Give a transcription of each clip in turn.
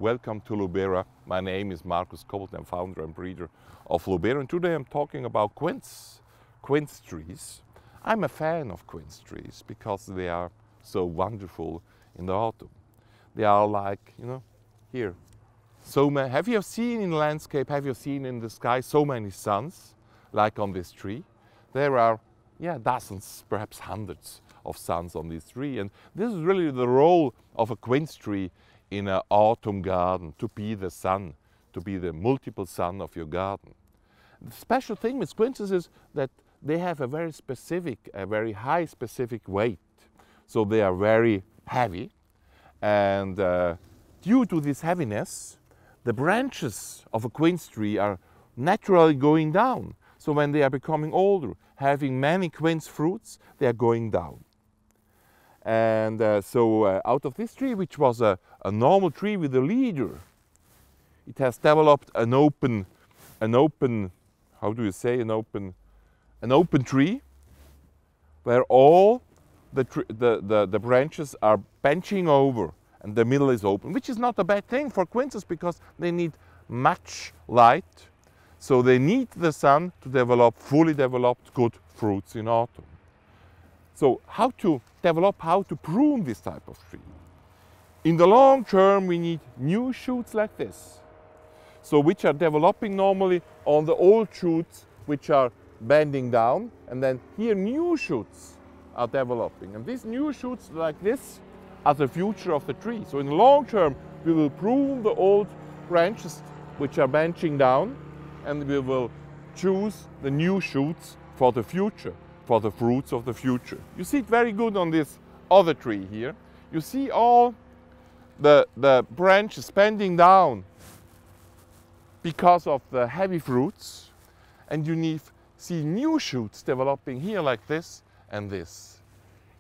Welcome to Lubera. My name is Markus Kobold. I'm founder and breeder of Lubera, and today I'm talking about quince trees. I'm a fan of quince trees because they are so wonderful in the autumn. They are like, here. So many, have you seen in landscape, have you seen in the sky so many suns like on this tree? There are dozens, perhaps hundreds of suns on this tree, and this is really the role of a quince tree in an autumn garden, to be the sun, to be the multiple sun of your garden. The special thing with quinces is that they have a very high specific weight, so they are very heavy, and due to this heaviness, the branches of a quince tree are naturally going down. So when they are becoming older, having many quince fruits, they are going down. And so out of this tree, which was a normal tree with a leader, it has developed an open tree, where all the branches are benching over and the middle is open, which is not a bad thing for quinces because they need much light. So they need the sun to develop fully developed good fruits in autumn. So how to prune this type of tree? In the long term, we need new shoots like this. So which are developing normally on the old shoots which are bending down, and then here new shoots are developing. And these new shoots like this are the future of the tree. So in the long term, we will prune the old branches which are benching down, and we will choose the new shoots for the future, for the fruits of the future. You see it very good on this other tree here. You see all the branches bending down because of the heavy fruits, and you see new shoots developing here like this and this.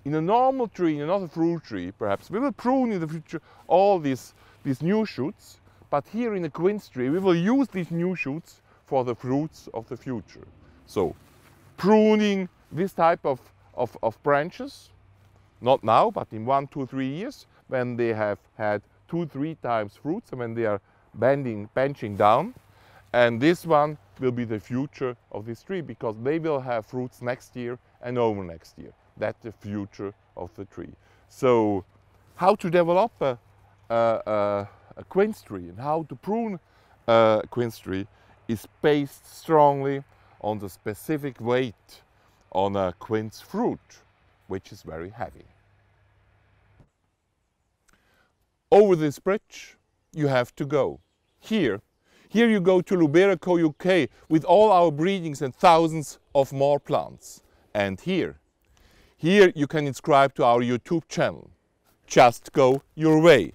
In a normal tree, in another fruit tree perhaps, we will prune in the future all these new shoots, but here in a quince tree we will use these new shoots for the fruits of the future. So pruning this type of branches, not now, but in 1, 2, 3 years, when they have had 2, 3 times fruits and when they are benching down. And this one will be the future of this tree because they will have fruits next year and over next year. That's the future of the tree. So how to develop a quince tree and how to prune a quince tree is based strongly on the specific weight on a quince fruit, which is very heavy. Over this bridge you have to go. Here you go to Lubera Co. UK with all our breedings and thousands of more plants. And here you can subscribe to our YouTube channel. Just go your way.